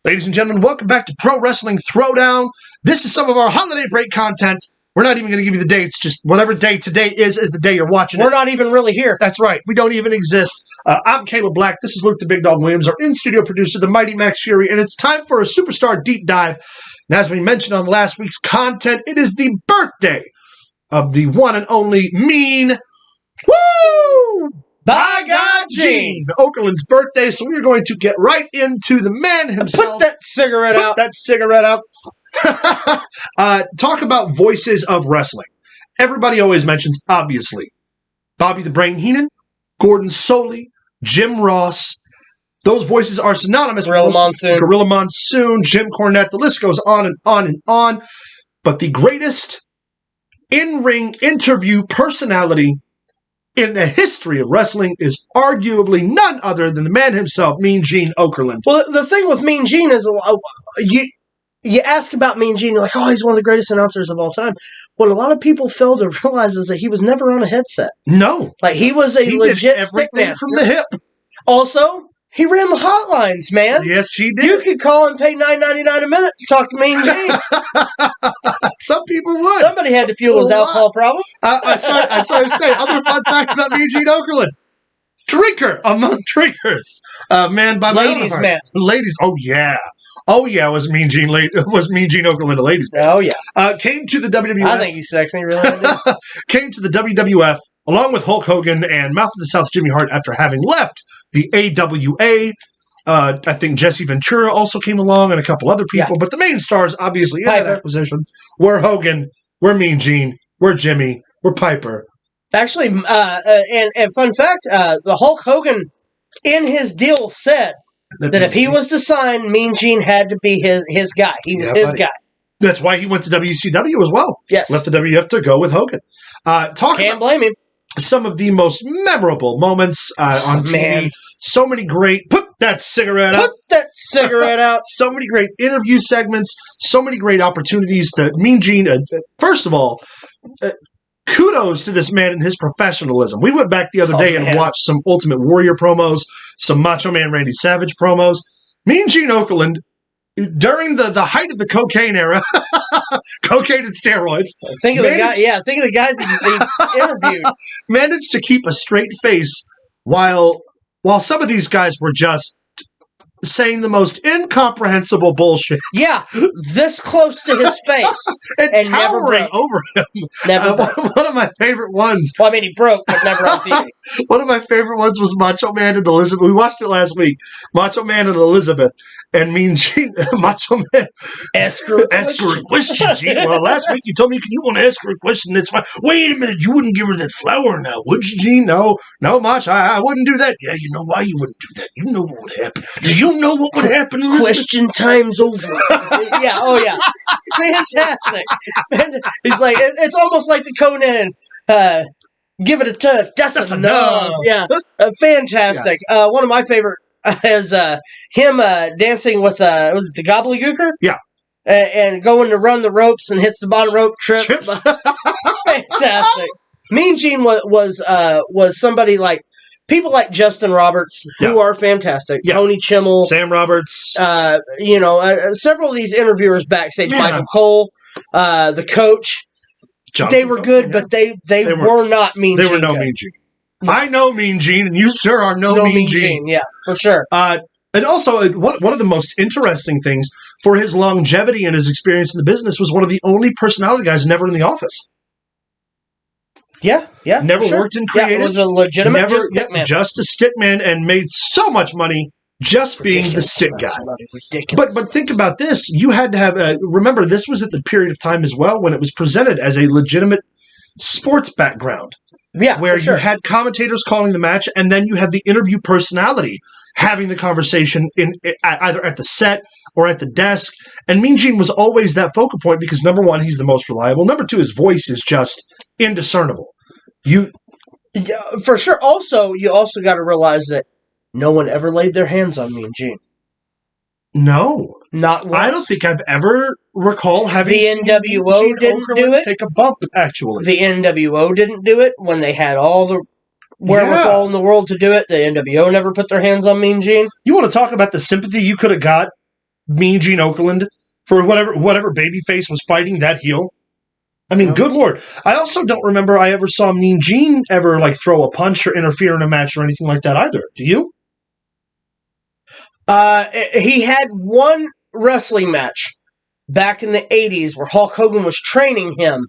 Ladies and gentlemen, welcome back to Pro Wrestling Throwdown. This is some of our holiday break content. We're not even going to give you the dates, just whatever day today is the day you're watching it. We're not even really here. That's right. We don't even exist. I'm Caleb Black. This is Luke the Big Dog Williams, our in-studio producer, the Mighty Max Fury, and it's time for a Superstar Deep Dive. And as we mentioned on last week's content, it is the birthday of the one and only Mean By God Gene Okerlund's birthday, so we're going to get right into the man himself. Put that cigarette out. Talk about voices of wrestling. Everybody always mentions, obviously, Bobby the Brain Heenan, Gordon Soley, Jim Ross. Those voices are synonymous with Gorilla Monsoon, Jim Cornette. The list goes on and on and on. But the greatest in-ring interview personality in the history of wrestling is arguably none other than the man himself, Mean Gene Okerlund. Well, the thing with Mean Gene is you ask about Mean Gene, you're like, oh, he's one of the greatest announcers of all time. What a lot of people fail to realize is that he was never on a headset. No. Like, he was a legit everything stickman. From the hip. Also, he ran the hotlines, man. Yes, he did. You could call and pay $9.99 a minute to talk to Mean Gene. Some people would. Somebody had to fuel his alcohol problem. That's what I was saying. Other fun fact about Mean Gene Okerlund. Drinker among drinkers. Man by ladies, man. Ladies. Oh, yeah. Was Mean Gene Okerlund a ladies man? Oh, yeah. Came to the WWF. I think he's sexy, really. Came to the WWF along with Hulk Hogan and Mouth of the South Jimmy Hart after having left the AWA. I think Jesse Ventura also came along and a couple other people. Yeah. But the main stars, obviously, in that acquisition were Hogan, were Mean Gene, were Jimmy, were Piper. Actually, and fun fact, the Hulk Hogan in his deal said that if he was to sign, Mean Gene had to be his guy. He was his guy. That's why he went to WCW as well. Yes. Left the WF to go with Hogan. Can't blame him. Some of the most memorable moments on TV. Man. So many great... Put that cigarette out. So many great interview segments. So many great opportunities to Mean Gene. First of all... kudos to this man and his professionalism. We went back the other day and watched some Ultimate Warrior promos, some Macho Man Randy Savage promos. Mean Gene Okerlund, during the height of the cocaine era, cocaine and steroids. Think of the guys that he interviewed. Managed to keep a straight face while some of these guys were just saying the most incomprehensible bullshit. Yeah, this close to his face. and towering over him. One of my favorite ones. Well, I mean, he broke, but never on TV. One of my favorite ones was Macho Man and Elizabeth. We watched it last week. Macho Man and Elizabeth. And Mean Gene, Macho Man. Ask her a question, Gene. Well, last week you told me you want to ask her a question. It's fine. Wait a minute. You wouldn't give her that flower now, would you, Gene? No, Macho. I wouldn't do that. Yeah, you know why you wouldn't do that. You know what would happen. Do you know what would happen? Question time's over. Yeah, oh yeah. Fantastic. He's like, it's almost like the Conan, give it a touch. That's enough. Yeah, fantastic. Yeah. One of my favorite is him dancing with, was it the Gobbledygooker? Yeah. And going to run the ropes and hits the bottom rope, trips. Fantastic. Mean Gene was somebody like, people like Justin Roberts, who are fantastic. Yeah. Tony Chimmel. Sam Roberts. Several of these interviewers backstage. Yeah. Michael Cole, the coach. They were good, but they were not Mean Gene. They were no Mean Gene. No. I know Mean Gene, and you, sir, are no Mean Gene. Yeah, for sure. And also, one of the most interesting things for his longevity and his experience in the business was one of the only personality guys never in the office. Yeah. Never worked in creative. Yeah, it was a legitimate just a stickman, and made so much money just being the stick guy. But think about this. You had to have remember, this was at the period of time as well when it was presented as a legitimate sports background. Yeah, where you had commentators calling the match, and then you had the interview personality having the conversation either at the set or at the desk. And Mean Gene was always that focal point because, number one, he's the most reliable. Number two, his voice is just indiscernible. For sure. Also, you also got to realize that no one ever laid their hands on Mean Gene. No. Not once. I don't think I've ever recall having the NWO didn't do it. Take a bump, actually. The NWO didn't do it when they had all the wherewithal in the world to do it. The NWO never put their hands on Mean Gene. You want to talk about the sympathy you could have got Mean Gene Okerlund for whatever babyface was fighting that heel. I mean, good Lord. I also don't remember I ever saw Mean Gene ever like throw a punch or interfere in a match or anything like that either. Do you? He had one wrestling match back in the 80s where Hulk Hogan was training him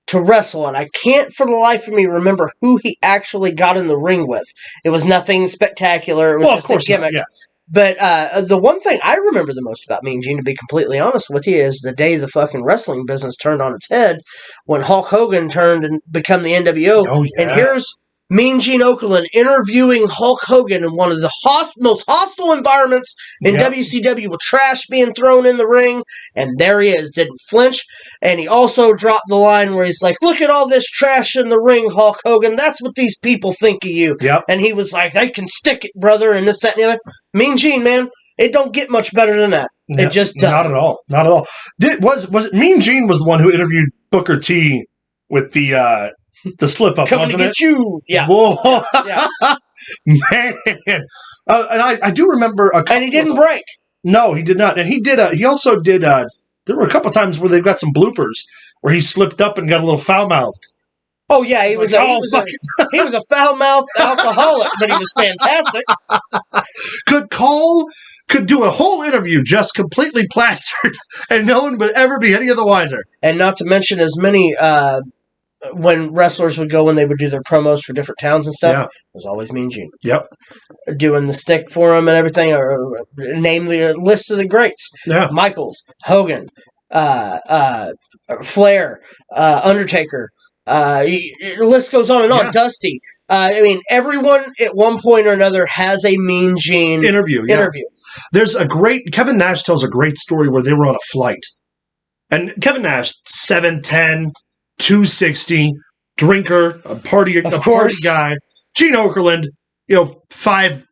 to wrestle, and I can't for the life of me remember who he actually got in the ring with. It was nothing spectacular. It was just a gimmick. Not, yeah. But the one thing I remember the most about Mean Gene, to be completely honest with you, is the day the fucking wrestling business turned on its head when Hulk Hogan turned and became the NWO. Oh, yeah. And here's Mean Gene Okerlund interviewing Hulk Hogan in one of the most hostile environments in WCW, with trash being thrown in the ring, and there he is, didn't flinch. And he also dropped the line where he's like, "Look at all this trash in the ring, Hulk Hogan. That's what these people think of you." Yep. And he was like, "I can stick it, brother," and this, that, and the other. Mean Gene, man, it don't get much better than that. No, it just doesn't. Not at all. Not at all. Was it Mean Gene was the one who interviewed Booker T with the slip up, Coming wasn't to get you. Yeah. Whoa. Yeah. Man. And I do remember and he didn't break. No, he did not. And he also did, there were a couple times where they've got some bloopers where he slipped up and got a little foul-mouthed. Oh, yeah, he was a foul-mouthed alcoholic, but he was fantastic. Could do a whole interview just completely plastered, and no one would ever be any of the wiser. And not to mention as many, when wrestlers would go and they would do their promos for different towns and stuff, it was always Mean Gene. Yep. Doing the stick for him and everything, or namely a list of the greats. Yeah. Michaels, Hogan, Flair, Undertaker, the list goes on and on. Dusty. I mean, everyone at one point or another has a Mean Gene interview. There's Kevin Nash tells a great story where they were on a flight. And Kevin Nash, 7'10", 260, drinker, a party guy. Gene Okerlund, 5'8",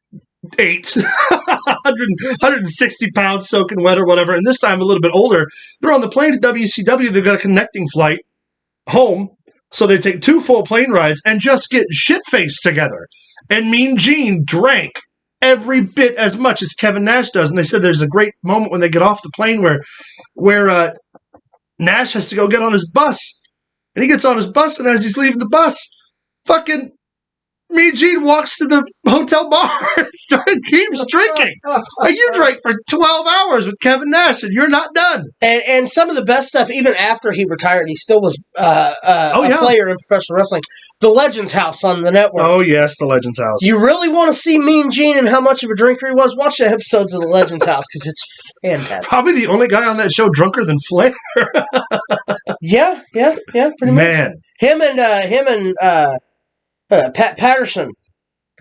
160 pounds soaking wet or whatever. And this time a little bit older. They're on the plane to WCW. They've got a connecting flight home. So they take 2 full plane rides and just get shit-faced together. And Mean Gene drank every bit as much as Kevin Nash does. And they said there's a great moment when they get off the plane where Nash has to go get on his bus. And he gets on his bus, and as he's leaving the bus, fucking Mean Gene walks to the hotel bar and keeps drinking. Like, you drank for 12 hours with Kevin Nash, and you're not done. And some of the best stuff, even after he retired, he still was a player in professional wrestling. The Legends House on the network. Oh, yes, The Legends House. You really want to see Mean Gene and how much of a drinker he was? Watch the episodes of The Legends House, because it's fantastic. Probably the only guy on that show drunker than Flair. Yeah, pretty much. Him and Pat Patterson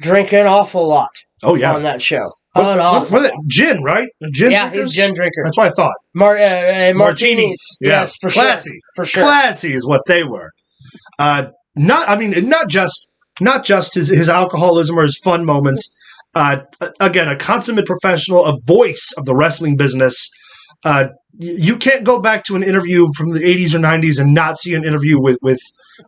drink an awful lot. Oh, yeah. On that show. What are they? Gin, right? Gin drinkers? He's a gin drinker. That's what I thought. Martinis. Yeah. Yes, for Classy. Sure. For sure. Classy is what they were. Not just his alcoholism or his fun moments. Again, a consummate professional, a voice of the wrestling business. You can't go back to an interview from the 80s or 90s and not see an interview with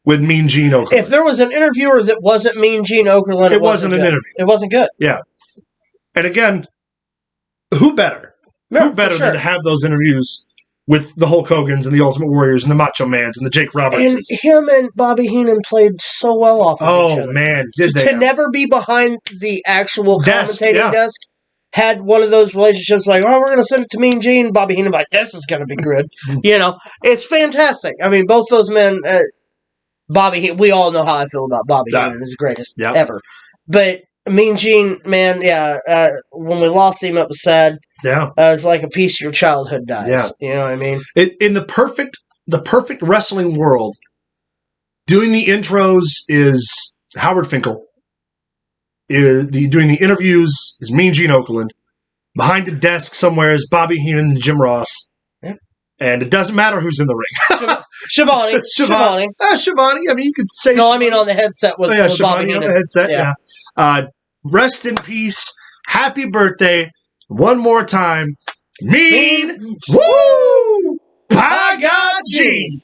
Mean Gene Okerlund. If there was an interviewer that wasn't Mean Gene Okerlund, it wasn't an interview. It wasn't good. Yeah. And again, who better? Who better than to have those interviews with the Hulk Hogans and the Ultimate Warriors and the Macho Mans and the Jake Robertses? And him and Bobby Heenan played so well off of each other. Oh, man, did they? To never be behind the actual commentating desk. Had one of those relationships like, we're going to send it to Mean Gene. Bobby Heenan like, this is going to be good. It's fantastic. I mean, both those men, Bobby Heenan, we all know how I feel about Bobby Heenan. He's the greatest ever. But Mean Gene, man, when we lost him, it was sad. Yeah. It was like a piece of your childhood dies. Yeah. You know what I mean? In the perfect wrestling world, doing the intros is Howard Finkel. Doing the interviews is Mean Gene Okerlund. Behind a desk somewhere is Bobby Heenan and Jim Ross. Yep. And it doesn't matter who's in the ring. Shivani. Shivani. I mean, you could say... No, I mean on the headset with Shivani Bobby Heenan. On the headset, yeah. Rest in peace. Happy birthday. One more time. Mean Woo! By God, Gene!